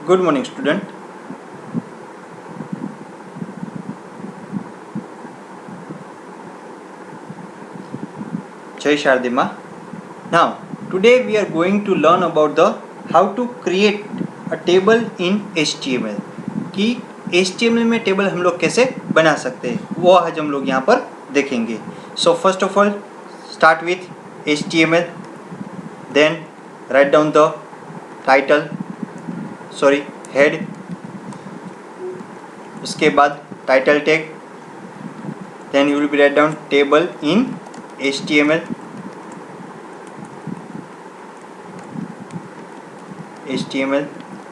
Good morning, student. Jai Shardima. Now, today we are going to learn about the how to create a table in HTML. कि HTML में table हम लोग कैसे बना सकते हैं वो आज हम लोग यहाँ पर देखेंगे. So first of all, start with HTML. Then write down the head. उसके बाद title tag. Then you will be write down table in HTML.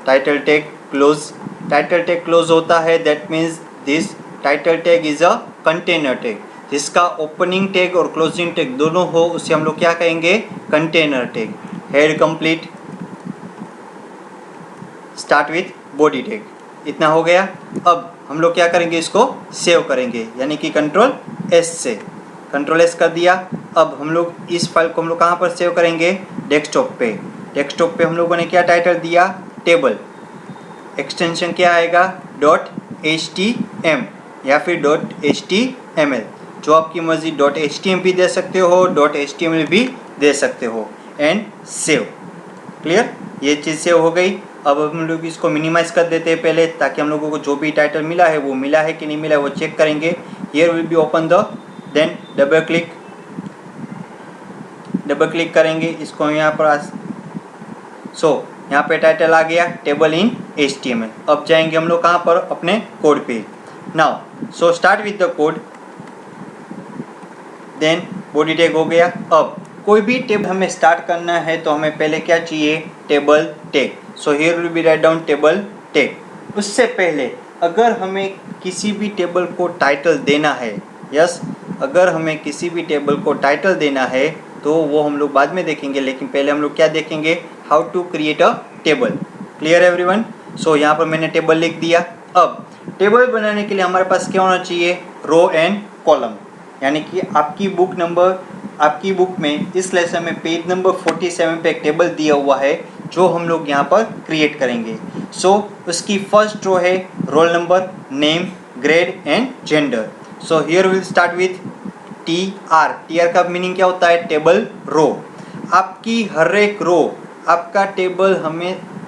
Title tag close. Title tag close होता है, that means this title tag is a container tag. जिसका opening tag और closing tag दोनों हो उसे हम लोग क्या कहेंगे, container tag. Head complete. Start with body tag. इतना हो गया. अब हम लोग क्या करेंगे, इसको सेव करेंगे, यानी कि कंट्रोल एस से. कंट्रोल एस कर दिया. अब हम लोग इस फाइल को हम लोग कहाँ पर सेव करेंगे, डेस्कटॉप पे. डेस्कटॉप पे हम लोगों ने क्या टाइटल दिया, टेबल. एक्सटेंशन क्या आएगा, .htm या फिर .html. जो आपकी मर्जी, .htm भी दे सकते हो, .html भी दे सकते हो. And save. क्लियर, ये चीज़ सेव हो गई. अब हम लोग इसको मिनिमाइज कर देते हैं पहले, ताकि हम लोगों को जो भी टाइटल मिला है वो मिला है कि नहीं मिला है वो चेक करेंगे. Here will be open the, then double click करेंगे इसको यहाँ पर. यहाँ पे टाइटल आ गया, टेबल इन HTML. अब जाएंगे हम लोग कहाँ पर, अपने कोड पे. Now start with the code. Then body tag हो गया. अब कोई भी टेबल हमें स्टार्ट करना है तो हमें पहले क्या चाहिए, table tag. Here will be write down table tag. उससे पहले अगर हमें किसी भी टेबल को टाइटल देना है, अगर हमें किसी भी टेबल को टाइटल देना है तो वो हम लोग बाद में देखेंगे, लेकिन पहले हम लोग क्या देखेंगे, how to create a table. Clear everyone. यहाँ पर मैंने टेबल लिख दिया. अब टेबल बनाने के लिए हमारे पास क्या होना चाहिए, रो एंड कॉलम. यानी कि आपकी बुक में इस लेसन में पेज नंबर 47 पे एक टेबल दिया हुआ है जो हम लोग यहाँ पर क्रिएट करेंगे. उसकी फर्स्ट रो है roll number, name, grade and gender. Here will start with TR का मीनिंग क्या होता है, टेबल रो. आपकी हर एक रो, आपका टेबल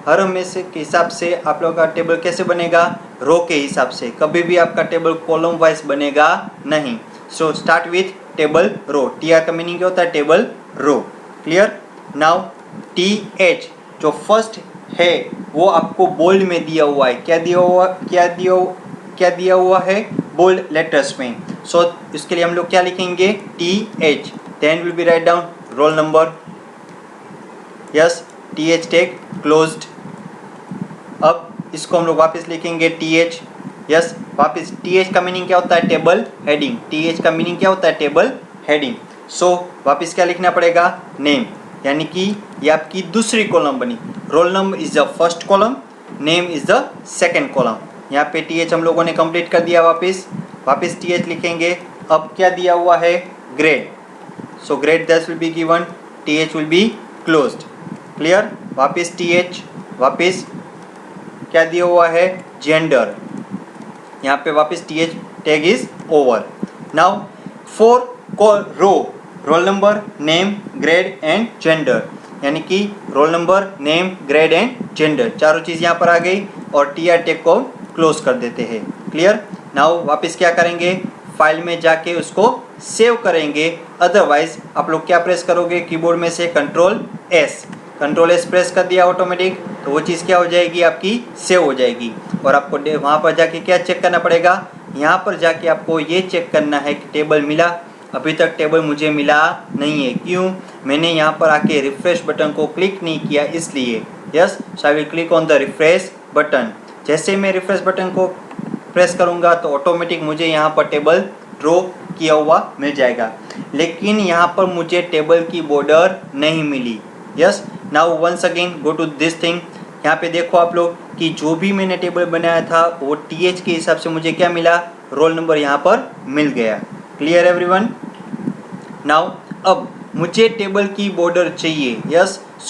हर हमेशा के हिसाब से आप लोगों का टेबल कैसे बनेगा, रो के हिसाब से. कभी भी आपका टेबल कॉलम वाइज बनेगा नहीं. Start with table row. TR का मीनिंग क्या होता है, table row. Clear. Now TH जो फर्स्ट है वो आपको बोल्ड में दिया हुआ है. क्या दिया हुआ है, बोल्ड लेटर्स में. इसके लिए हम लोग क्या लिखेंगे, TH. Then will be write down roll number. TH tag closed. अब इसको हम लोग वापस लिखेंगे TH. वापस TH का मीनिंग क्या होता है, टेबल हेडिंग. TH का मीनिंग क्या होता है, टेबल हेडिंग. वापस क्या लिखना पड़ेगा, नेम. यानी कि ये आपकी दूसरी कॉलम बनी. Roll number is the first column, name is the second column. यहाँ पे TH हम लोगों ने कंप्लीट कर दिया. वापस TH लिखेंगे. अब क्या दिया हुआ है, grade. Grade that will be given. TH will be closed. Clear. वापस TH. वापस क्या दिया हुआ है, जेंडर. यहाँ पे वापस TH tag is over. Now for row, roll number, name, grade and gender. यानी कि roll number, name, grade and gender चारों चीज़ यहाँ पर आ गई. और TR टैग को क्लोज कर देते हैं. क्लियर. नाउ वापस क्या करेंगे, फाइल में जाके उसको सेव करेंगे. अदरवाइज आप लोग क्या प्रेस करोगे, कीबोर्ड में से कंट्रोल एस प्रेस कर दिया ऑटोमेटिक, तो वो चीज़ क्या हो जाएगी, आपकी सेव हो जाएगी. और आपको वहाँ पर जाके क्या चेक करना पड़ेगा, यहाँ पर जाके आपको ये चेक करना है कि टेबल मिला. अभी तक टेबल मुझे मिला नहीं है. क्यों, मैंने यहाँ पर आके रिफ्रेश बटन को क्लिक नहीं किया इसलिए. I will click on the refresh button. जैसे मैं रिफ्रेश बटन को प्रेस करूँगा तो ऑटोमेटिक मुझे यहाँ पर टेबल ड्रॉ किया हुआ मिल जाएगा. लेकिन यहाँ पर मुझे टेबल की बॉर्डर नहीं मिली. Now once again go to this thing. यहाँ पे देखो आप लोग कि जो भी मैंने टेबल बनाया था वो TH के हिसाब से मुझे क्या मिला, रोल नंबर यहाँ पर मिल गया. Clear everyone. नाउ अब मुझे टेबल की बॉर्डर चाहिए.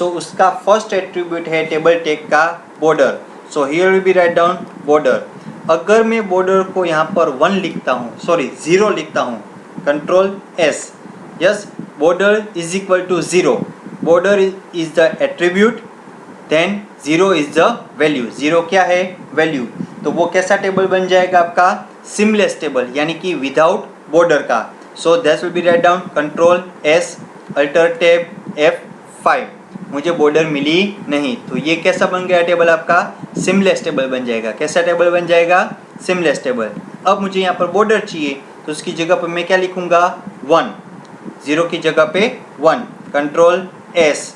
उसका फर्स्ट एट्रीब्यूट है टेबल टैग का border. So here will be write down border. अगर मैं बॉर्डर को यहाँ पर 1 लिखता हूँ, सॉरी 0 लिखता हूँ, control S, yes, border is equal to 0, border is the attribute, then 0 is the value. 0 क्या है? वैल्यू। तो वो कैसा टेबल बन जाएगा आपका? सिमलेस टेबल, यानी कि विदाउट बॉर्डर का। सो that will be write down control S, alter tab F5। मुझे बॉर्डर मिली नहीं, तो ये कैसा बन गया टेबल आपका? सिमलेस टेबल बन जाएगा। कैसा टेबल बन जाएगा? Seamless table. अब मुझे यहाँ पर बॉर्डर चाहिए, तो उसकी जगह पर मैं क्या लिखूंगा? 1, 0 की जगह पे 1, control S,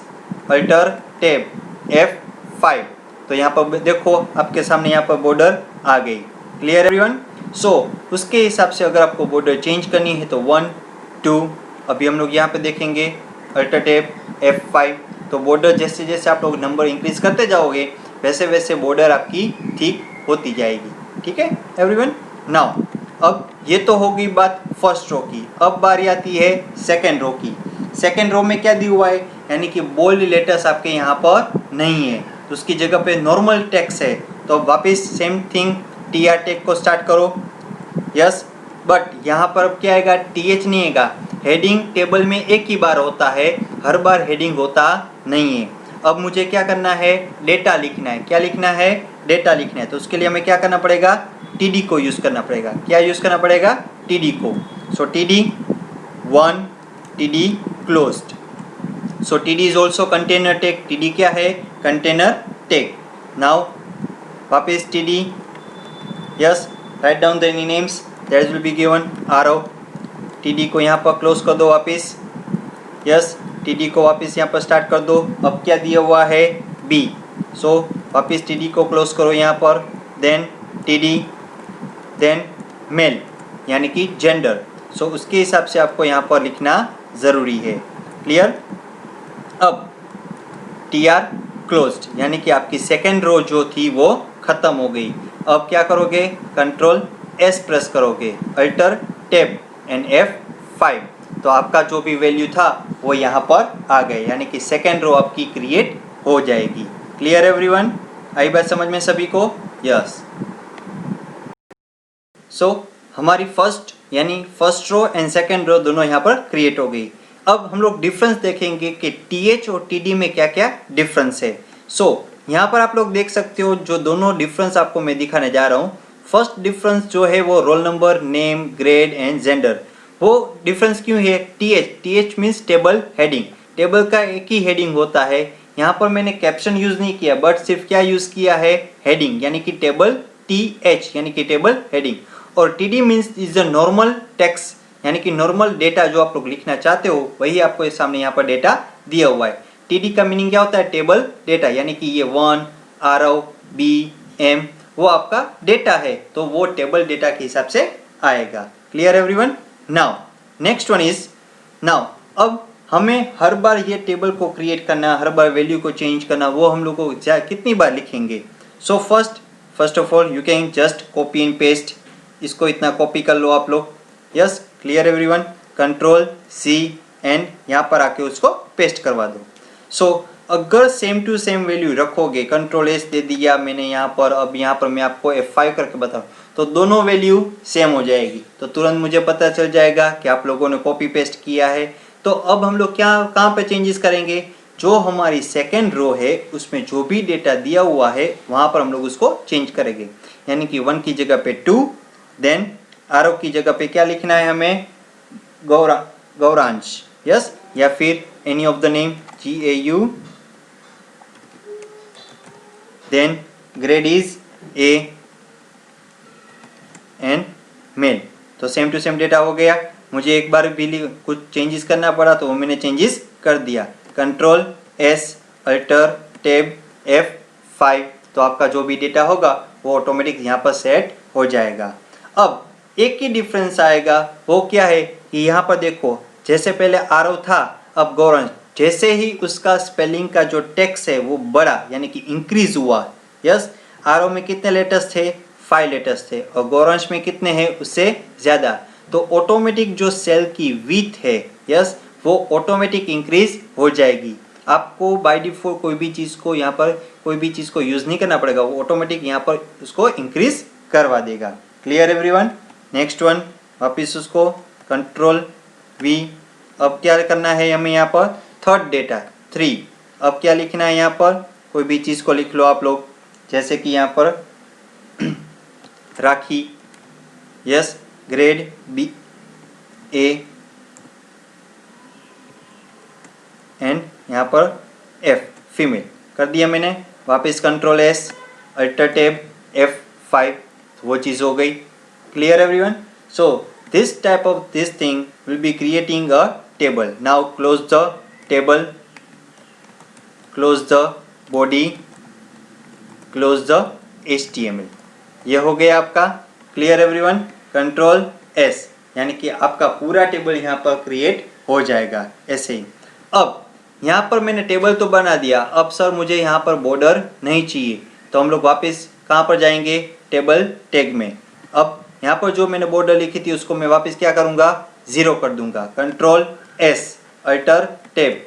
alter tab F5। तो यहाँ पर देखो आपके सामने यहाँ पर बॉर्डर आ गई। Clear everyone? सो उसके हिसाब से अगर आपको बॉर्डर चेंज करनी है तो 1, 2, अभी हम लोग यहाँ पे देखेंगे अल्टर टैब F5। तो बॉर्डर जैसे जैसे आप लोग नंबर इंक्रीज करते जाओगे वैसे वैसे बॉर्डर आपकी ठीक होती जाएगी। ठीक है एवरीवन? नाउ अब ये तो हो गई बात फर्स्ट रो की। अब बारी आती है सेकेंड रो की। सेकेंड रो में क्या दिया हुआ है? यानी कि बोल्ड लेटर्स आपके यहाँ पर नहीं है, तो उसकी जगह पे नॉर्मल टेक्स्ट है। तो वापस सेम थिंग TR टेक को स्टार्ट करो। यस, बट यहाँ पर अब क्या आएगा? TH नहीं आएगा। हेडिंग टेबल में एक ही बार होता है, हर बार हेडिंग होता नहीं है। अब मुझे क्या करना है? डेटा लिखना है। क्या लिखना है? डेटा लिखना है। तो उसके लिए हमें क्या करना पड़ेगा? TD को यूज़ करना पड़ेगा। क्या यूज़ करना पड़ेगा? TD को। सो TD 1, TD closed. So TD is also container tag. TD क्या है? Container tag. नाउ वापस TD, yes, right down the any names that will be given आरो। TD को यहाँ पर क्लोज कर दो वापस। यस, TD को वापस यहाँ पर स्टार्ट कर दो। अब क्या दिया हुआ है? B। सो वापस TD को क्लोज करो यहाँ पर, देन TD, देन मेल यानी कि जेंडर। सो उसके हिसाब से आपको यहाँ पर लिखना ज़रूरी है। क्लियर? अब TR क्लोज्ड यानी कि आपकी सेकेंड रो जो थी वो ख़त्म हो गई। अब क्या करोगे? कंट्रोल S प्रेस करोगे, अल्टर टैब एंड F5। तो आपका जो भी वैल्यू था वो यहाँ पर आ गए, यानी कि सेकेंड रो आपकी क्रिएट हो जाएगी। Clear everyone? आई बात समझ में सभी को? यस। सो हमारी फर्स्ट यानी first row and second row दोनों यहाँ पर क्रिएट हो गई। अब हम लोग डिफरेंस देखेंगे कि TH और TD में क्या क्या डिफरेंस है। सो यहाँ पर आप लोग देख सकते हो जो दोनों डिफरेंस आपको मैं दिखाने जा रहा हूँ। फर्स्ट डिफरेंस जो है वो role number, name, grade and gender. वो डिफरेंस क्यों है? TH means table heading. Table का एक ही हेडिंग होता है। यहाँ पर मैंने कैप्शन यूज नहीं किया, बट सिर्फ क्या यूज किया है? हेडिंग, यानी कि टेबल TH यानी कि टेबल हेडिंग। और TD means is the normal text, यानी कि नॉर्मल डेटा जो आप लोग लिखना चाहते हो वही आपको इस सामने यहाँ पर डेटा दिया हुआ है। TD का मीनिंग क्या होता है? टेबल डेटा, यानी कि ये 1, आरव, B, M वो आपका डेटा है, तो वो टेबल डेटा के हिसाब से आएगा। Clear everyone? Now next one is, now अब हमें हर बार ये टेबल को क्रिएट करना, हर बार वैल्यू को चेंज करना, वो हम लोग को कितनी बार लिखेंगे? So first of all you can just copy and paste. इसको इतना कॉपी कर लो आप लोग। Yes, clear everyone? Control C and यहाँ पर आके उसको पेस्ट करवा दो। सो अगर सेम टू सेम वैल्यू रखोगे, कंट्रोल S दे दिया मैंने यहाँ पर, अब यहाँ पर मैं आपको F5 करके बताऊँ तो दोनों वैल्यू सेम हो जाएगी, तो तुरंत मुझे पता चल जाएगा कि आप लोगों ने कॉपी पेस्ट किया है। तो अब हम लोग क्या कहाँ पे चेंजेस करेंगे? जो हमारी सेकेंड रो है उसमें जो भी डेटा दिया हुआ है वहाँ पर हम लोग उसको चेंज करेंगे, यानी कि 1 की जगह पे 2, देन आरव की जगह पे क्या लिखना है हमें? गौरांश, यस, या फिर any of the name GAU, then grade is A and male. तो सेम टू सेम डेटा हो गया। मुझे एक बार भी कुछ चेंजेस करना पड़ा तो वो मैंने चेंजेस कर दिया। Control S, alter tab F5। तो आपका जो भी डेटा होगा वो ऑटोमेटिक यहाँ पर सेट हो जाएगा। अब एक ही डिफरेंस आएगा, वो क्या है कि यहाँ पर देखो, जैसे पहले आरव था, अब गौरंश, जैसे ही उसका स्पेलिंग का जो टेक्स्ट है वो बढ़ा, यानी कि इंक्रीज हुआ। यस, आरव में कितने लेटर्स थे? 5 लेटर्स थे, और गौरंश में कितने हैं? उससे ज़्यादा। तो ऑटोमेटिक जो सेल की विड्थ है, यस, वो ऑटोमेटिक इंक्रीज हो जाएगी। आपको बाय डिफॉल्ट कोई भी चीज़ को यहाँ पर कोई भी चीज़ को यूज़ नहीं करना पड़ेगा, वो ऑटोमेटिक यहाँ पर उसको इंक्रीज करवा देगा। Clear everyone. नेक्स्ट वन वापिस उसको कंट्रोल वी। अब क्या करना है हमें यहाँ पर थर्ड डेटा 3। अब क्या लिखना है यहाँ पर, कोई भी चीज़ को लिख लो आप लोग, जैसे कि यहाँ पर Rakhi, yes, grade B A and यहाँ पर एफ फीमेल कर दिया मैंने। वापस control S, alter tab F5, वो चीज़ हो गई। Clear everyone. So this type of this thing will be creating a table. Now close the table, close the body, close the HTML। ये हो गया आपका। Clear everyone. कंट्रोल एस, यानी कि आपका पूरा टेबल यहाँ पर क्रिएट हो जाएगा ऐसे ही। अब यहाँ पर मैंने टेबल तो बना दिया, अब सर मुझे यहाँ पर बॉर्डर नहीं चाहिए, तो हम लोग वापस कहाँ पर जाएंगे, टेबल टैग में। अब यहाँ पर जो मैंने बॉर्डर लिखी थी उसको मैं वापस क्या करूँगा, 0 कर दूंगा। कंट्रोल एस, अल्टर टैब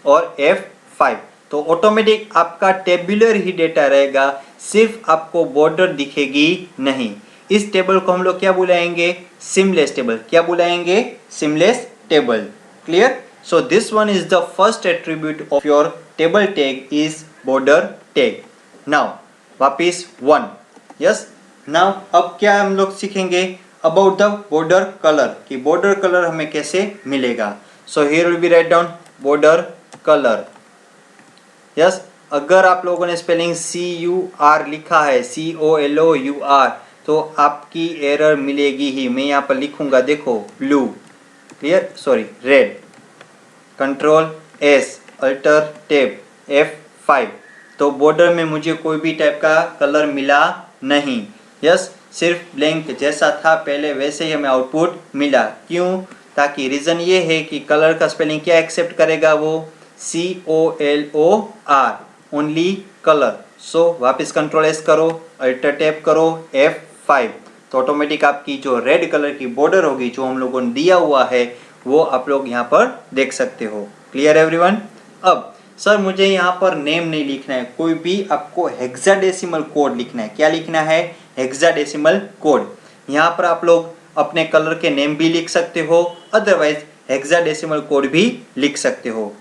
और F5, तो ऑटोमेटिक आपका टेबुलर ही डेटा रहेगा, सिर्फ आपको बॉर्डर दिखेगी नहीं। इस टेबल को हम लोग क्या बुलाएंगे, सीमलेस टेबल। क्या बुलाएंगे, seamless table. Clear. So this one is the first attribute of your table tag is border tag. Now वापिस 1, yes. Now अब क्या हम लोग सीखेंगे about the border color, कि border color हमें कैसे मिलेगा। So here will be write down border color. Yes, अगर आप लोगों ने स्पेलिंग CUR लिखा है, COLOUR, तो आपकी एरर मिलेगी ही। मैं यहाँ पर लिखूंगा, देखो, blue, clear, sorry, red. Control S, alter tab F5, तो बॉर्डर में मुझे कोई भी टाइप का कलर मिला नहीं। यस, सिर्फ ब्लैंक जैसा था पहले वैसे ही हमें आउटपुट मिला। क्यों, ताकि रीज़न ये है कि कलर का स्पेलिंग क्या एक्सेप्ट करेगा, वो COLOR, ओनली कलर। सो वापस कंट्रोल एस करो, अल्टर टैब करो F5, तो ऑटोमेटिक आपकी जो रेड कलर की बॉर्डर होगी जो हम लोगों ने दिया हुआ है वो आप लोग यहाँ पर देख सकते हो। Clear everyone. अब सर मुझे यहाँ पर नेम नहीं लिखना है, कोई भी आपको हेक्साडेसिमल कोड लिखना है। क्या लिखना है, हेक्साडेसिमल कोड। यहाँ पर आप लोग अपने कलर के नेम भी लिख सकते हो, अदरवाइज हेक्साडेसिमल कोड भी लिख सकते हो।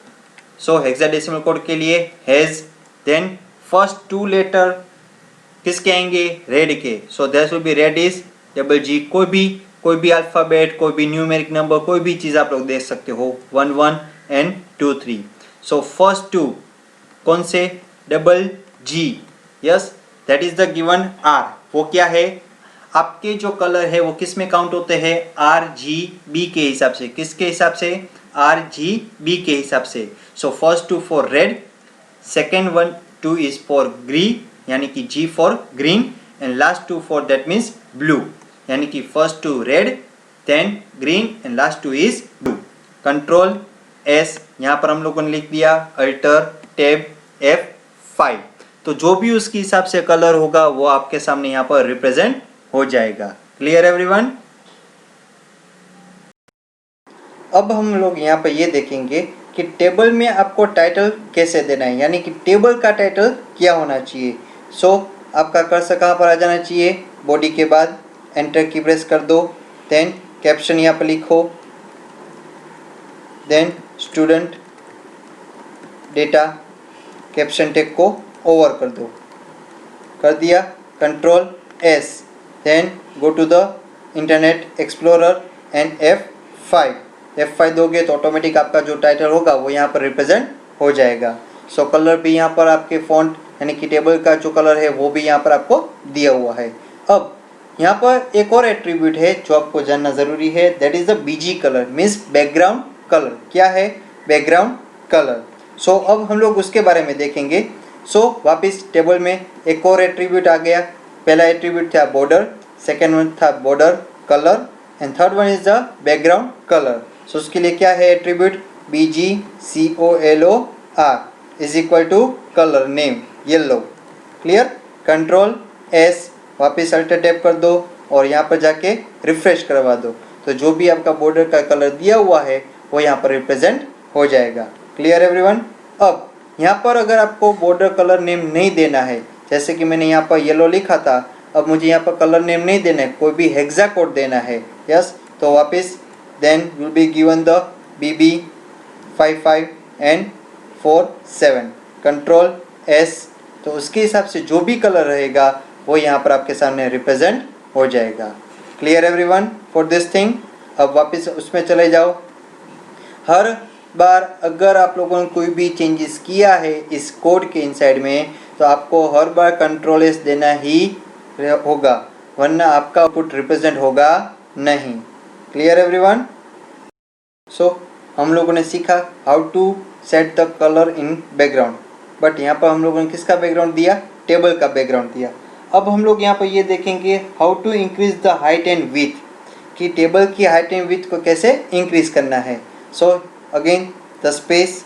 सो हेक्साडेसिमल कोड के लिए हेज, देन फर्स्ट 2 लेटर किसके आएंगे, रेड के। सो that will B red is G। कोई भी अल्फ़ाबेट, कोई भी न्यूमेरिक नंबर, कोई भी चीज़ आप लोग देख सकते हो, 1 1 एंड 2 3। सो फर्स्ट 2 कौन से, G, yes, that is the given R। वो क्या है, आपके जो कलर है वो किस में काउंट होते हैं, RGB के हिसाब से। किसके हिसाब से, RGB के हिसाब से। So first 2 for red, second 1 2 is for green, यानी कि G for green, and last 2 for that means blue, यानी कि first 2 red, then green and last 2 is blue. Control S, यहाँ पर हम लोगों ने लिख दिया, अल्टर टैब F5, तो जो भी उसके हिसाब से कलर होगा वो आपके सामने यहाँ पर रिप्रेजेंट हो जाएगा। Clear everyone. अब हम लोग यहाँ पर ये देखेंगे कि टेबल में आपको टाइटल कैसे देना है, यानी कि टेबल का टाइटल क्या होना चाहिए। सो आपका कर्सर कहाँ पर आ जाना चाहिए, बॉडी के बाद एंटर की प्रेस कर दो, देन कैप्शन यहाँ पर लिखो, then student data, caption tag को ओवर कर दो, कर दिया। Control S, then go to the Internet Explorer and F5 दोगे तो ऑटोमेटिक आपका जो टाइटल होगा वो यहाँ पर रिप्रेजेंट हो जाएगा। सो कलर भी यहाँ पर आपके फॉन्ट यानी कि टेबल का जो कलर है वो भी यहाँ पर आपको दिया हुआ है। अब यहाँ पर एक और एट्रीब्यूट है जो आपको जानना ज़रूरी है, that is the BG colour, means background colour. क्या है, बैकग्राउंड कलर। सो अब हम लोग उसके बारे में देखेंगे। सो वापस टेबल में एक और एट्रीब्यूट आ गया। पहला एट्रीब्यूट था बॉर्डर, सेकेंड वन था border colour, and third one is the background colour. So उसके लिए क्या है attribute, BG COLOR is equal to colour name yellow. Clear. Control S, वापस अल्टर टैप कर दो और यहाँ पर जाके रिफ्रेश करवा दो, तो जो भी आपका बॉर्डर का कलर दिया हुआ है वो यहाँ पर रिप्रेजेंट हो जाएगा। Clear everyone. अब यहाँ पर अगर आपको बॉर्डर कलर नेम नहीं देना है, जैसे कि मैंने यहाँ पर येलो लिखा था, अब मुझे यहाँ पर कलर नेम नहीं देना है, कोई भी हेक्सा कोड देना है, यस, तो वापस then will be given the BB 55 and 47 control S, तो उसके हिसाब से जो भी कलर रहेगा वो यहाँ पर आपके सामने रिप्रेजेंट हो जाएगा। Clear everyone for this thing. अब वापस उसमें चले जाओ। हर बार अगर आप लोगों ने कोई भी चेंजेस किया है इस कोड के इनसाइड में, तो आपको हर बार कंट्रोल S देना ही होगा, वरना आपका आउटपुट रिप्रेजेंट होगा नहीं। Clear everyone. सो हम लोगों ने सीखा how to set the colour in background, but यहाँ पर हम लोगों ने किसका बैकग्राउंड दिया, टेबल का बैकग्राउंड दिया। अब हम लोग यहाँ पर ये देखेंगे how to increase the height and width, कि टेबल की हाइट एंड विथ को कैसे इंक्रीज करना है। So again the space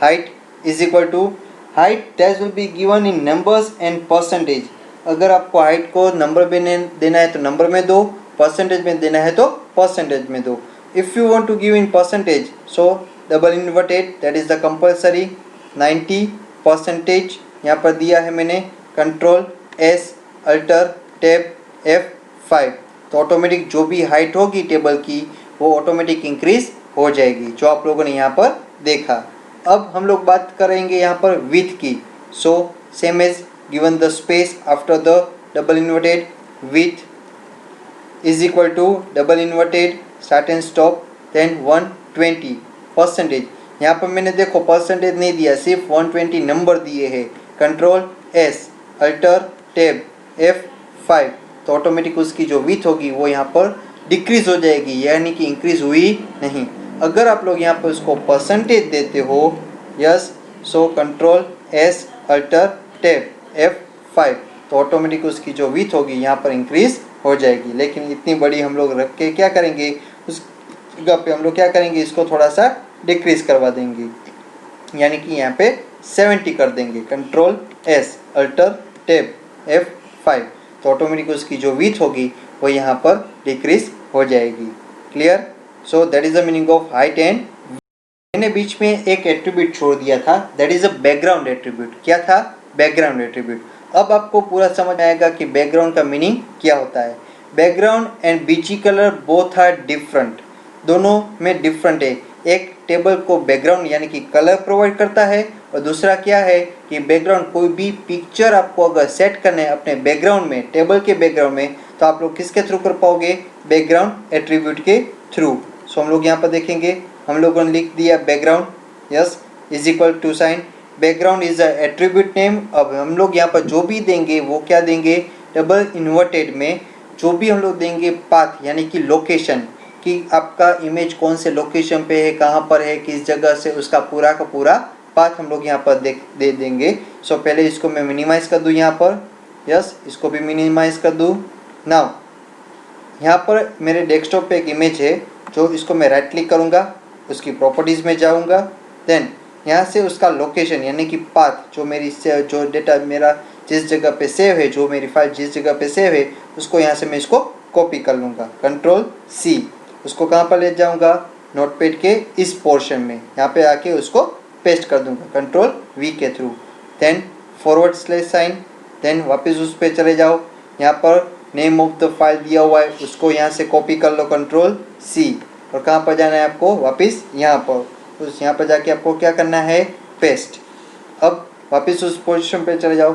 height is equal to height that will be given in numbers and percentage. अगर आपको हाइट को नंबर में देना है तो नंबर में दो, परसेंटेज में देना है तो परसेंटेज में दो। If you want to give in percentage, so double inverted that is the compulsory 90%, यहाँ पर दिया है मैंने, control S alter tab F5, तो ऑटोमेटिक जो भी हाइट होगी टेबल की वो ऑटोमेटिक इंक्रीज हो जाएगी, जो आप लोगों ने यहाँ पर देखा। अब हम लोग बात करेंगे यहाँ पर विथ की। So same as given the space after the double inverted width is equal to double inverted start and stop then 120%। यहाँ पर मैंने देखो परसेंटेज नहीं दिया, सिर्फ 120 नंबर दिए हैं, control S alter tab F5, तो ऑटोमेटिक उसकी जो विथ होगी वो यहाँ पर डिक्रीज हो जाएगी, यानी कि इंक्रीज हुई नहीं। अगर आप लोग यहाँ पर उसको परसेंटेज देते हो, yes, so control S alter tab F5, तो ऑटोमेटिक उसकी जो विथ होगी यहाँ पर इंक्रीज हो जाएगी। लेकिन इतनी बड़ी हम लोग रख के क्या करेंगे, उस जगह पे हम लोग क्या करेंगे, इसको थोड़ा सा डिक्रीज करवा देंगे, यानी कि यहाँ पे 70 कर देंगे, control S alter tab F5, तो ऑटोमेटिक उसकी जो विथ होगी वो यहाँ पर डिक्रीज हो जाएगी। Clear. So that is the meaning of height and. मैंने बीच में एक एट्रीब्यूट छोड़ दिया था, that is a background attribute. क्या था, बैकग्राउंड एट्रीब्यूट। अब आपको पूरा समझ आएगा कि बैकग्राउंड का मीनिंग क्या होता है। Background and BG colour both are different, दोनों में डिफरेंट है। एक टेबल को बैकग्राउंड यानी कि कलर प्रोवाइड करता है, और दूसरा क्या है कि बैकग्राउंड, कोई भी पिक्चर आपको अगर सेट करना है अपने बैकग्राउंड में, टेबल के बैकग्राउंड में, तो आप लोग किसके थ्रू कर पाओगे, बैकग्राउंड एट्रीब्यूट के थ्रू। सो हम लोग यहाँ पर देखेंगे, हम लोगों ने लिख दिया background, yes, is equal to sign, background is a attribute name. अब हम लोग यहाँ पर जो भी देंगे वो क्या देंगे, डबल इन्वर्टेड में जो भी हम लोग देंगे पाथ यानी कि लोकेशन, कि आपका इमेज कौन से लोकेशन पे है, कहाँ पर है, किस जगह से, उसका पूरा का पूरा पाथ हम लोग यहाँ पर दे देंगे। सो पहले इसको मैं मिनिमाइज कर दूँ यहाँ पर, यस, इसको भी मिनिमाइज कर दूँ। नाउ यहाँ पर मेरे डेस्कटॉप पे एक इमेज है, जो इसको मैं राइट क्लिक करूँगा, उसकी प्रॉपर्टीज़ में जाऊँगा, देन यहाँ से उसका लोकेशन यानी कि पाथ, जो मेरी जो डेटा मेरा जिस जगह पे सेव है, जो मेरी फाइल जिस जगह पे सेव है, उसको यहाँ से मैं इसको कॉपी कर लूँगा, कंट्रोल C, उसको कहाँ पर ले जाऊँगा, नोटपैड के इस पोर्शन में, यहाँ पे आके उसको पेस्ट कर दूँगा, कंट्रोल V के थ्रू, then forward slash sign, then वापस उस पर चले जाओ, यहाँ पर नेम ऑफ द फाइल दिया हुआ है, उसको यहाँ से कॉपी कर लो, कंट्रोल C, और कहाँ पर जाना है आपको, वापस यहाँ पर, उस यहाँ पर जाके आपको क्या करना है, पेस्ट। अब वापस उस पोजीशन पे चले जाओ।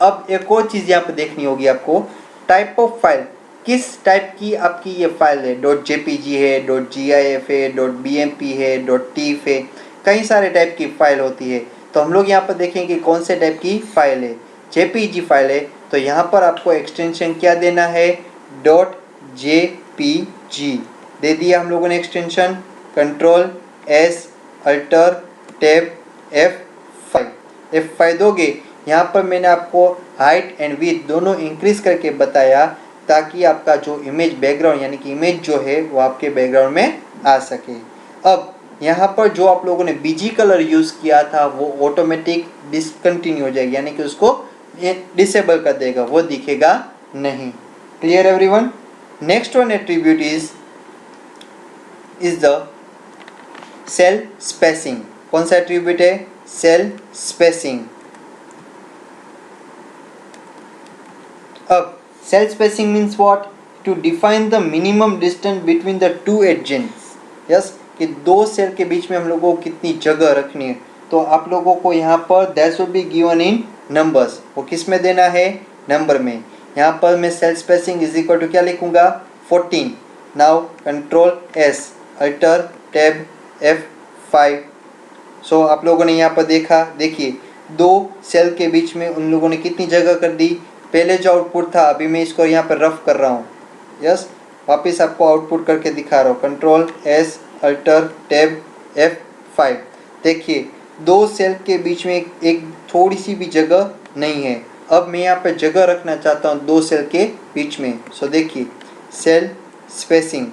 अब एक और चीज़ यहाँ पे देखनी होगी आपको, टाइप ऑफ फाइल, किस टाइप की आपकी ये फाइल है, .jpg है, .gif है, .bmp है, .tif है, कई सारे टाइप की फाइल होती है। तो हम लोग यहाँ पर देखेंगे कौन से टाइप की फाइल है, jpg फाइल है, तो यहाँ पर आपको एक्सटेंशन क्या देना है, .jpg दे दिया हम लोगों ने extension, control S alter tab F5 दोगे। यहाँ पर मैंने आपको हाइट एंड विड्थ दोनों इंक्रीज करके बताया, ताकि आपका जो इमेज बैकग्राउंड यानी कि इमेज जो है वो आपके बैकग्राउंड में आ सके। अब यहाँ पर जो आप लोगों ने बीजी कलर यूज़ किया था वो ऑटोमेटिक डिसकंटिन्यू हो जाएगी, यानी कि उसको डिसेबल कर देगा, वो दिखेगा नहीं। Clear everyone. Next one attribute is the cell spacing. कौन सा एट्रीब्यूट है? Cell spacing. अब cell spacing means what? To define the minimum distance between the two adjacents. Yes, कि दो सेल के बीच में हम लोगों को कितनी जगह रखनी है। तो आप लोगों को यहाँ पर that will be given in numbers. वो किस में देना है? नंबर में। यहाँ पर मैं cell spacing is equal to क्या लिखूंगा? 14। Now control S, alter tab F5। सो आप लोगों ने यहाँ पर देखा, देखिए दो सेल के बीच में उन लोगों ने कितनी जगह कर दी। पहले जो आउटपुट था, अभी मैं इसको यहाँ पर रफ कर रहा हूँ। यस, वापस आपको आउटपुट करके दिखा रहा हूँ। Control S, alter tab F5। देखिए दो सेल के बीच में एक थोड़ी सी भी जगह नहीं है। अब मैं यहाँ पर जगह रखना चाहता हूँ दो सेल के बीच में। सो देखिए cell spacing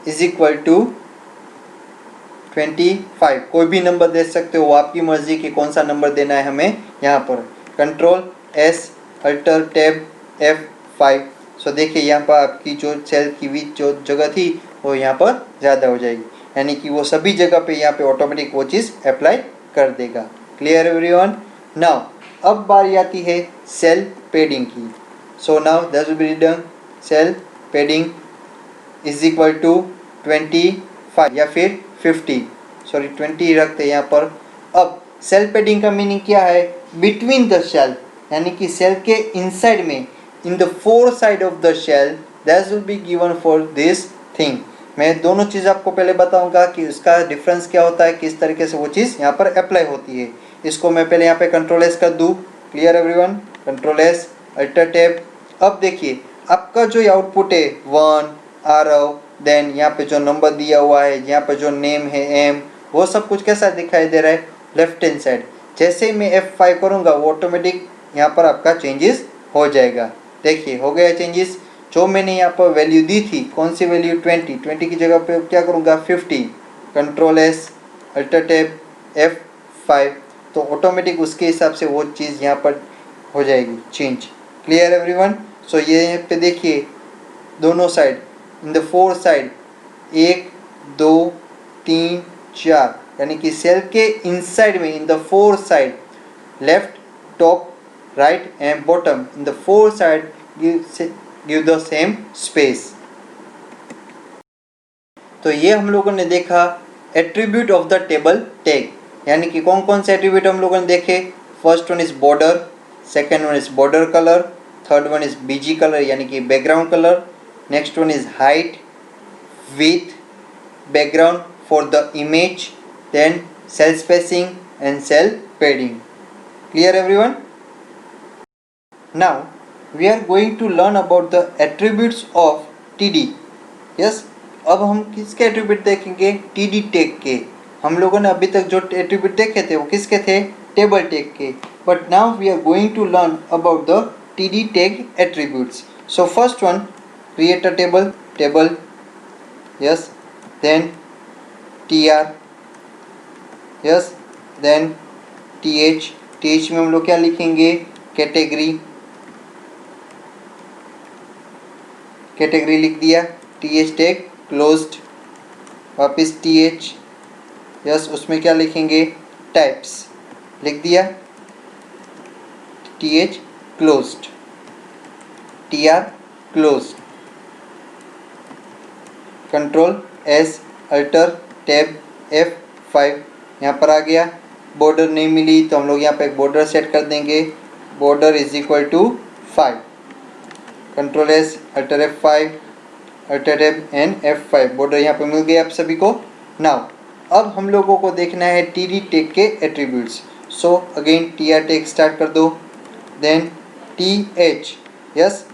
is equal to 25। कोई भी नंबर दे सकते हो, आपकी मर्जी कि कौन सा नंबर देना है हमें यहाँ पर। Control S, alter tab F5। सो देखिए यहाँ पर आपकी जो सेल की भी जो जगह थी वो यहाँ पर ज़्यादा हो जाएगी, यानी कि वो सभी जगह पे यहाँ पे ऑटोमेटिक वो चीज़ अप्लाई कर देगा। Clear everyone? नाउ अब बारी आती है सेल पेडिंग की। So now that will be written cell padding is equal to 25 या फिर 50, सॉरी 20 रखते हैं यहाँ पर। अब सेल पेडिंग का मीनिंग क्या है? बिटवीन द सेल, यानी कि सेल के इनसाइड में, in the four side of the cell, that will be given for this thing. मैं दोनों चीज़ आपको पहले बताऊंगा कि उसका डिफरेंस क्या होता है, किस तरीके से वो चीज़ यहाँ पर अप्लाई होती है। इसको मैं पहले यहाँ पे कंट्रोल एस कर दूँ। Clear everyone? Control S, alter tab. अब देखिए आपका जो आउटपुट है 1 आरव, देन यहाँ पे जो नंबर दिया हुआ है, यहाँ पे जो नेम है एम, वो सब कुछ कैसा दिखाई दे रहा है? Left hand side. जैसे ही मैं F5 करूँगा वो ऑटोमेटिक यहाँ पर आपका चेंजेस हो जाएगा। देखिए हो गया चेंजेस। जो मैंने यहाँ पर वैल्यू दी थी, कौन सी वैल्यू? 20 की जगह पे क्या करूँगा? 50। Control S, alter tab F5। तो ऑटोमेटिक उसके हिसाब से वो चीज़ यहाँ पर हो जाएगी चेंज। Clear everyone? सो ये यहाँ पे देखिए दोनों side, in the four side, 1 2 3 4, यानी कि सेल के इनसाइड में, in the four side, left, top, right and bottom, in the four side give the same space. तो ये हम लोगों ने देखा attribute of the table tag, यानी कि कौन कौन से एट्रीब्यूट हम लोगों ने देखे। First one is border, second one is border colour, third one is BG colour यानी कि background colour, next one is height, width, background for the image, then cell spacing and cell padding. Clear everyone? Now we are going to learn about the attributes of TD. Yes, अब हम किसके attribute देखेंगे? TD tag के। हम लोगों ने अभी तक जो एट्रीब्यूट देखे थे वो किसके थे? टेबल टैग के। But now we are going to learn about the TD tag attributes. So first one, create a table, yes, then tr, yes, then th में हम लोग क्या लिखेंगे? कैटेगरी लिख दिया। th टैग क्लोज्ड, वापस th, यस, उसमें क्या लिखेंगे? टाइप्स लिख दिया। th closed, tr closed, control S, alter tab F5, यहाँ पर आ गया। बॉर्डर नहीं मिली तो हम लोग यहाँ पे एक बॉर्डर सेट कर देंगे। Border is equal to 5, control S, alter F5, alter tab and F5। Border यहाँ पे मिल गया आप सभी को। नाउ अब हम लोगों को देखना है TD टैग के attributes. So again TR tag start कर दो, देन TH, यस,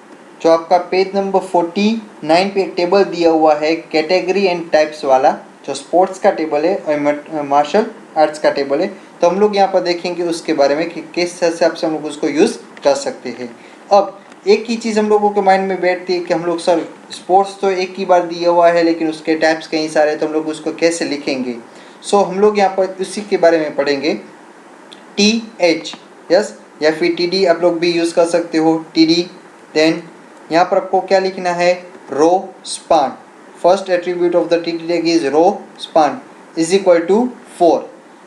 जो आपका पेज नंबर 49 पे एक टेबल दिया हुआ है कैटेगरी एंड टाइप्स वाला, जो स्पोर्ट्स का टेबल है और मार्शल आर्ट्स का टेबल है। तो हम लोग यहाँ पर देखेंगे उसके बारे में कि किस हिसाब से हम लोग उसको यूज़ कर सकते हैं। अब एक ही चीज़ हम लोगों के माइंड में बैठती है कि हम लोग सर स्पोर्ट्स तो एक ही बार दिया हुआ है लेकिन उसके टाइप्स कई सारे, तो हम लोग उसको कैसे लिखेंगे। सो हम लोग यहाँ पर उसी के बारे में पढ़ेंगे। TH, यस, या फिर TD आप लोग भी यूज़ कर सकते हो, TD। देन यहाँ पर आपको क्या लिखना है? Row span. First attribute of the TD tag is row span is equal to 4,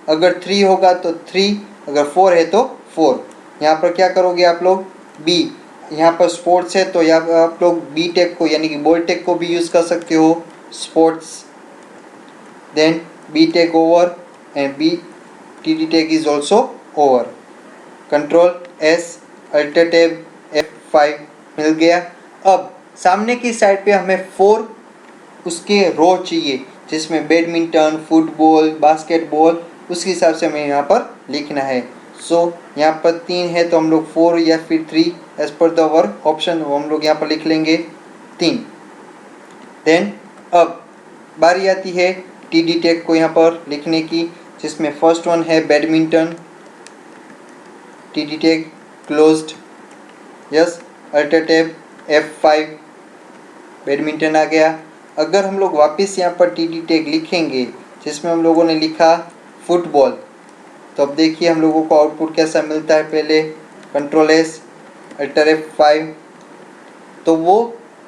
अगर 3 होगा तो 3, अगर 4 है तो 4। यहाँ पर क्या करोगे आप लोग, बी, यहाँ पर स्पोर्ट्स है तो यहाँ पर आप लोग बी टेक को यानी कि बॉल टेक को भी यूज़ कर सकते हो, sports, then B tag over and B T D tag is also over. Control S, alter tab F5 मिल गया। अब सामने की साइड पे हमें 4 उसके रो चाहिए जिसमें बैडमिंटन, फुटबॉल, बास्केटबॉल, उसके हिसाब से हमें यहाँ पर लिखना है। सो यहाँ पर 3 है तो हम लोग 4 या फिर 3 as per the our option हम लोग यहाँ पर लिख लेंगे 3। देन अब बारी आती है टी डी टेक को यहाँ पर लिखने की, जिसमें फर्स्ट वन है badminton, T D tag closed, yes, alter tab F5, badminton आ गया। अगर हम लोग वापस यहाँ पर टी डी टेक लिखेंगे जिसमें हम लोगों ने लिखा फुटबॉल, तो अब देखिए हम लोगों को आउटपुट कैसा मिलता है। पहले कंट्रोल एस, अल्टर F5, तो वो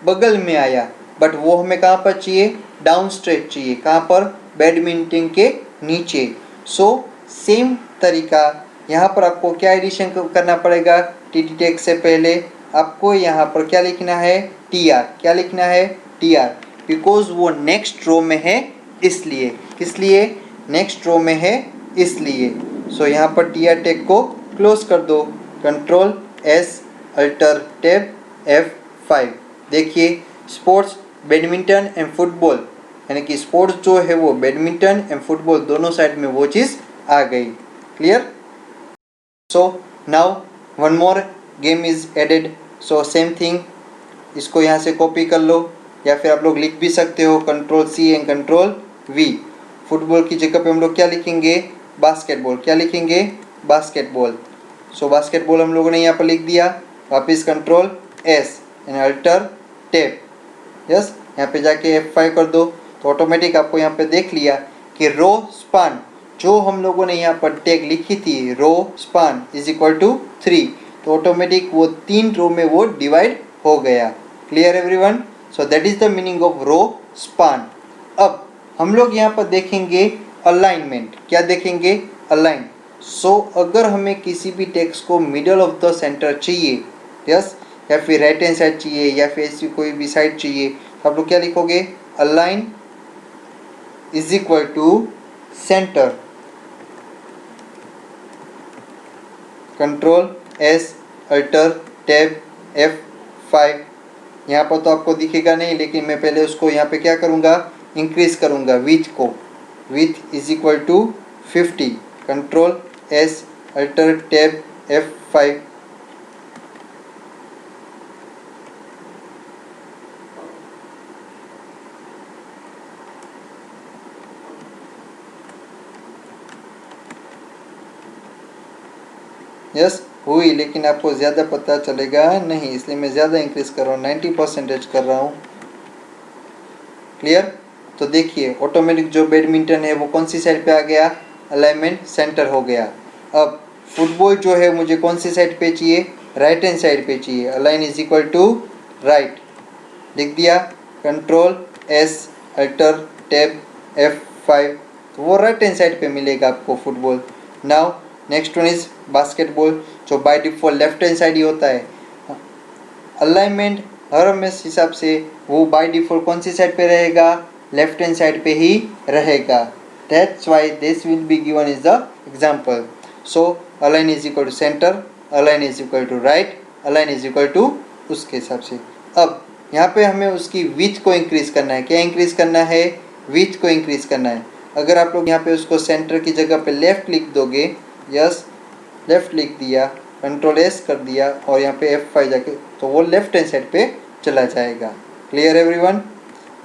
बगल में आया, बट वो हमें कहाँ पर चाहिए, डाउन स्ट्रेट चाहिए, कहाँ पर, बैडमिंटन के नीचे। सो सेम तरीका यहाँ पर आपको क्या एडिशन करना पड़ेगा, टी डी टेक से पहले आपको यहाँ पर क्या लिखना है, टी आर, क्या लिखना है, टी आर, बिकॉज वो नेक्स्ट रो में है इसलिए, किस लिए, नेक्स्ट रो में है इसलिए। सो यहाँ पर टी आर टेक को क्लोज कर दो, control S, alter tab F5। देखिए स्पोर्ट्स, बैडमिंटन एंड फुटबॉल, यानी कि स्पोर्ट्स जो है वो बैडमिंटन एंड फुटबॉल दोनों साइड में वो चीज़ आ गई। Clear? So now one more game is added. So same thing, इसको यहाँ से कॉपी कर लो या फिर आप लोग लिख भी सकते हो, control C and control V। Football की जगह पे हम लोग क्या लिखेंगे, बास्केटबॉल, क्या लिखेंगे, बास्केटबॉल। सो बास्केटबॉल हम लोगों ने यहाँ पर लिख दिया। वापस control S and alter tab, yes, यहाँ पे जाके F5 कर दो तो ऑटोमेटिक आपको यहाँ पे देख लिया कि रो स्पान जो हम लोगों ने यहाँ पर टैग लिखी थी, रो स्पान इज इक्वल टू 3, तो ऑटोमेटिक वो 3 रो में वो डिवाइड हो गया। Clear everyone? So that is the meaning of row span. अब हम लोग यहाँ पर देखेंगे अलाइनमेंट, क्या देखेंगे, अलाइन। सो अगर हमें किसी भी टेक्स्ट को मिडल ऑफ द सेंटर चाहिए, यस, या फिर राइट हैंड साइड चाहिए या फिर ऐसी कोई भी साइड चाहिए, तो आप लोग क्या लिखोगे, align is equal to centre, control S, alter tab F5। यहाँ पर तो आपको दिखेगा नहीं, लेकिन मैं पहले उसको यहाँ पे क्या करूँगा, इंक्रीज करूँगा विथ को, width is equal to 50, control S, alter tab F5। Yes हुई, लेकिन आपको ज़्यादा पता चलेगा नहीं, इसलिए मैं ज़्यादा इंक्रीज कर रहा हूँ, 90% कर रहा हूँ। क्लियर? तो देखिए ऑटोमेटिक जो बैडमिंटन है वो कौन सी साइड पे आ गया, अलाइनमेंट सेंटर हो गया। अब फुटबॉल जो है मुझे कौन सी साइड पे चाहिए, राइट हैंड साइड पे चाहिए, align is equal to right, लिख दिया, control S, alter tab F5, तो वो राइट हैंड साइड पे मिलेगा आपको football. Now next one is basketball, जो by default left hand side ही होता है। अलाइनमेंट हर हमेशा हिसाब से वो बाय डिफॉल्ट कौन सी साइड पे रहेगा, लेफ्ट हैंड साइड पे ही रहेगा। That's why this will be given is the example. So align is equal to centre, align is equal to right, align is equal to उसके हिसाब से। अब यहाँ पे हमें उसकी विड्थ को इंक्रीज करना है, क्या इंक्रीज करना है, विड्थ को इंक्रीज करना है। अगर आप लोग यहाँ पे उसको सेंटर की जगह पे लेफ्ट लिख दोगे, यस, लेफ्ट लिख दिया, कंट्रोल एस कर दिया और यहाँ पे F5 जाके, तो वो लेफ्ट हैंड साइड पे चला जाएगा। Clear everyone?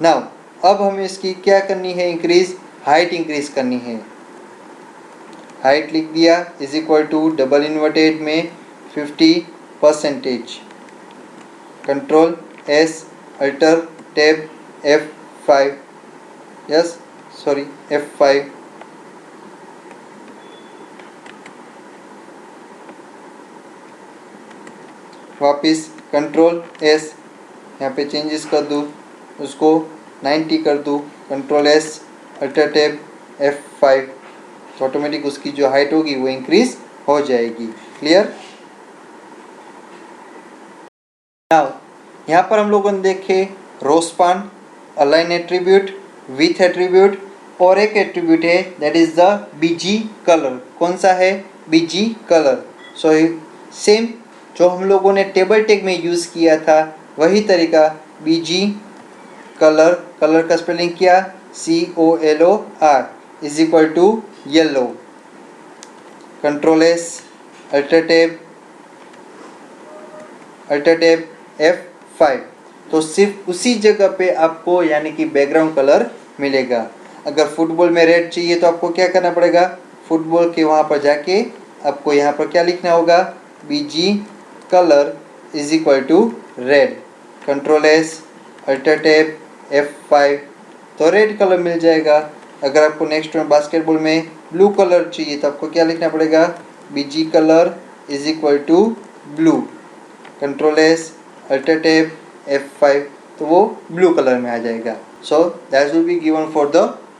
नाउ अब हमें इसकी क्या करनी है, इंक्रीज, हाइट इंक्रीज करनी है। हाइट लिख दिया is equal to double inverted में 50%, control S, alter tab F5, yes, sorry F5। वापिस कंट्रोल एस, यहाँ पे चेंजेस कर दूँ, उसको 90 कर दूँ, control S, alter tab F5, तो ऑटोमेटिक उसकी जो हाइट होगी वो इंक्रीज हो जाएगी। क्लियर? नाउ यहाँ पर हम लोगों ने देखे row span, align attribute, with attribute और एक एट्रीब्यूट है that is the BG colour. कौन सा है? BG colour. सो सेम जो हम लोगों ने टेबल टैग में यूज़ किया था वही तरीका बीजी कलर, कलर का स्पेलिंग क्या? COLOR is equal to yellow. Control S, alter tab F5। तो सिर्फ उसी जगह पे आपको यानी कि बैकग्राउंड कलर मिलेगा। अगर फुटबॉल में रेड चाहिए तो आपको क्या करना पड़ेगा? फुटबॉल के वहाँ पर जाके आपको यहाँ पर क्या लिखना होगा? BG colour is equal to red. Control S, alter tab F5 तो रेड कलर मिल जाएगा। अगर आपको नेक्स्ट में बास्केटबॉल में ब्लू कलर चाहिए तो आपको क्या लिखना पड़ेगा? BG colour is equal to blue. Control S, alter tab F5 तो वो ब्लू कलर में आ जाएगा। So that will be given for the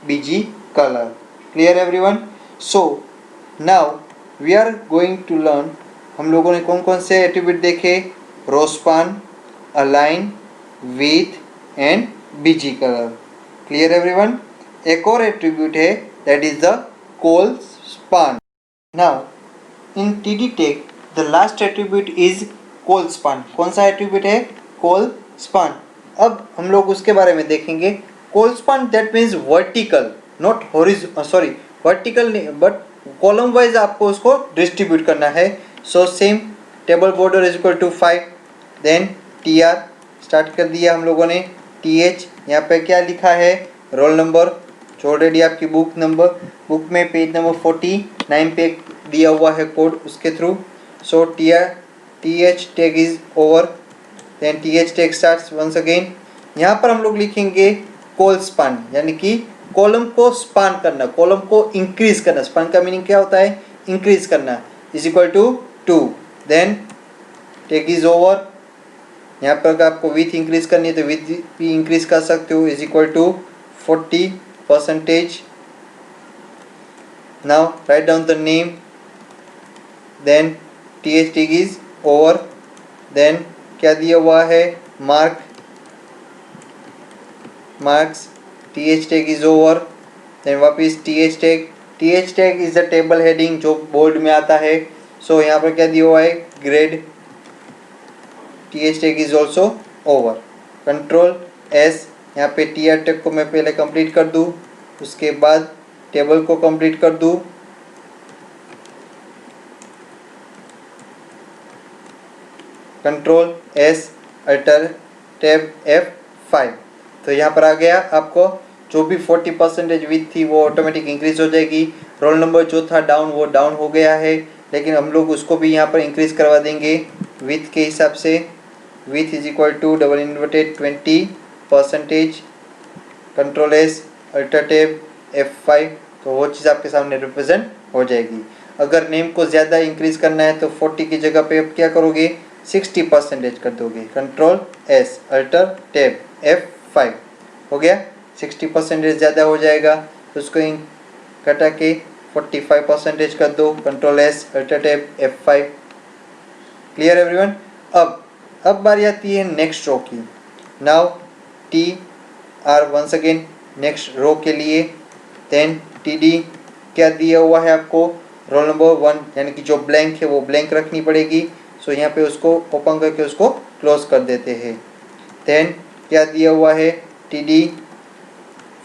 BG colour. Clear everyone? So now we are going to learn, हम लोगों ने कौन कौन से एट्रीब्यूट देखे? Row span, align, width and BG colour. Clear everyone? एक और एट्रीब्यूट है that is the col span. Now in TD tag the last attribute is col span. कौन सा एट्रीब्यूट है? Col span. अब हम लोग उसके बारे में देखेंगे। Col span that means vertical, not sorry vertical नहीं बट कॉलम वाइज आपको उसको डिस्ट्रीब्यूट करना है। So same table border is equal to 5, then TR start कर दिया हम लोगों ने। TH यहाँ पे क्या लिखा है? रोल नंबर जो ऑलरेडी आपकी बुक में पेज नंबर 49 पे दिया हुआ है कोड, उसके through. So TH tag is over, then TH tag starts once again. यहाँ पर हम लोग लिखेंगे कोल स्पान यानी कि कॉलम को स्पान करना, कॉलम को इंक्रीज करना। स्पान का मीनिंग क्या होता है? इंक्रीज करना। Is equal to 2, then tag is over. यहाँ पर अगर आपको विथ इंक्रीज करनी है तो विथ भी इंक्रीज कर सकते हो। Is equal to 40%। Now write down the name, then TH tag is over, then क्या दिया हुआ है? Marks TH tag is over, then वापिस TH tag is the table heading जो बोर्ड में आता है। सो यहाँ पर क्या दिया हुआ है? Grade. TH tag is also over. Control S, यहाँ पे TR टैग को मैं पहले कंप्लीट कर दूँ, उसके बाद टेबल को कंप्लीट कर दूँ। Control S, alter tab F5 तो यहाँ पर आ गया। आपको जो भी 40% विथ थी वो ऑटोमेटिक इंक्रीज हो जाएगी। रोल नंबर जो था डाउन वो डाउन हो गया है, लेकिन हम लोग उसको भी यहाँ पर इंक्रीज करवा देंगे विथ के हिसाब से। Width is equal to double inverted 20%। Control S, alter tab F5 तो वो चीज़ आपके सामने रिप्रेजेंट हो जाएगी। अगर नेम को ज़्यादा इंक्रीज करना है तो 40 की जगह पे आप क्या करोगे? 60% कर दोगे। Control S, alter tab F5 हो गया। 60% ज़्यादा हो जाएगा तो उसको घटा के 45% कर दो। Control S, alter tab F5। Clear everyone? अब बारी आती है नेक्स्ट रो की। Now TR once again next row के लिए, देन TD क्या दिया हुआ है आपको? रोल नंबर 1 यानी कि जो ब्लैंक है वो ब्लैंक रखनी पड़ेगी। सो यहाँ पे उसको ओपन करके उसको क्लोज कर देते हैं। देन क्या दिया हुआ है? TD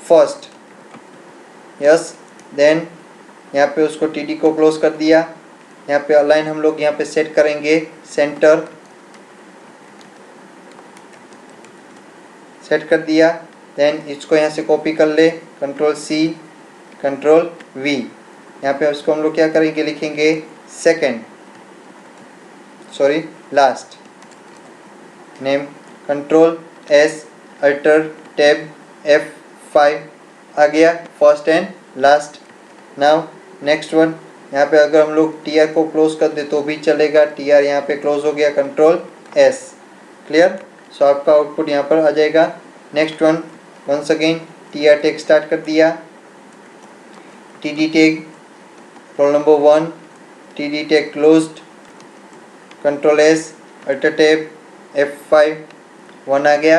first, yes. देन यहाँ पे उसको TD को क्लोज कर दिया। यहाँ पे अलाइन हम लोग यहाँ पे सेट करेंगे सेंटर, सेट कर दिया। देन इसको यहाँ से कॉपी कर ले, कंट्रोल C, कंट्रोल V। यहाँ पे उसको हम लोग क्या करेंगे? लिखेंगे last name. Control S, alter tab F5 आ गया first and last. Now next one, यहाँ पे अगर हम लोग TR को क्लोज कर दे तो भी चलेगा। TR यहाँ पे क्लोज हो गया। Control S। क्लियर? सो आपका आउटपुट यहाँ पर आ जाएगा। Next one, once again TR tag start कर दिया, TD tag roll number 1 TD tag closed, control S alter tab F5 1 आ गया।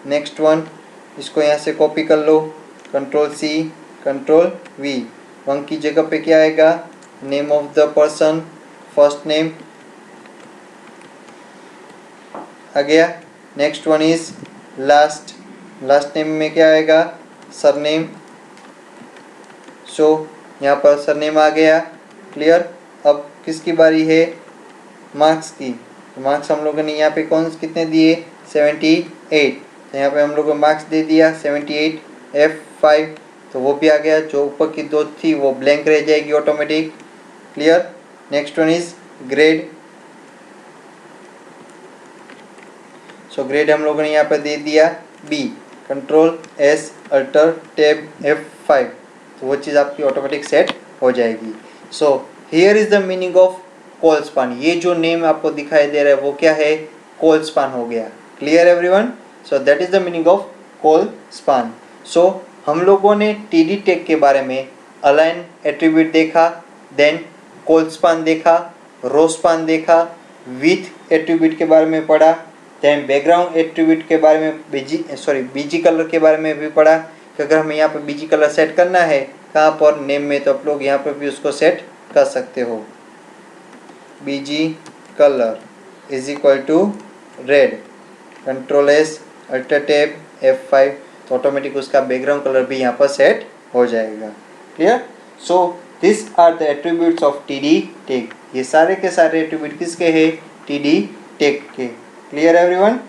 नेक्स्ट वन, इसको यहाँ से कॉपी कर लो, कंट्रोल C कंट्रोल V। 1 की जगह पे क्या आएगा, name of the person, first name आ गया। Next one is last, last name में क्या आएगा, सरनेम। सो यहाँ पर सरनेम आ गया, क्लियर। अब किसकी बारी है, मार्क्स की। तो मार्क्स हम लोगों ने यहाँ पे कौन कितने दिए, 78। तो यहाँ पे हम लोगों को मार्क्स दे दिया 78 F5। तो वो भी आ गया, जो ऊपर की दो थी वो ब्लैंक रह जाएगी automatic, clear. Next one is grade. So grade हम लोगों ने यहाँ पर दे दिया B, control S alter tab F5। तो वो चीज़ आपकी ऑटोमेटिक सेट हो जाएगी। So here is the meaning of col span. ये जो नेम आपको दिखाई दे रहा है वो क्या है, कॉल स्पान हो गया, clear everyone. So that is the meaning of col span. सो हम लोगों ने TD टैग के बारे में अलाइन एट्रीब्यूट देखा, देन कॉल स्पान देखा, रो स्पान देखा, विथ एट्रीब्यूट के बारे में पढ़ा, देन बैकग्राउंड एट्रीब्यूट के बारे में बीजी कलर के बारे में भी पढ़ा कि अगर हमें यहाँ पर बीजी कलर सेट करना है कहाँ पर, नेम में, तो आप लोग यहाँ पर भी उसको सेट कर सकते हो। BG colour is equal to red, control S alter tab F5। तो ऑटोमेटिक उसका बैकग्राउंड कलर भी यहाँ पर सेट हो जाएगा, clear. So this are the attributes of TD tag. ये सारे के सारे एट्रीब्यूट किसके हैं, TD टैग के, क्लियर एवरीवन।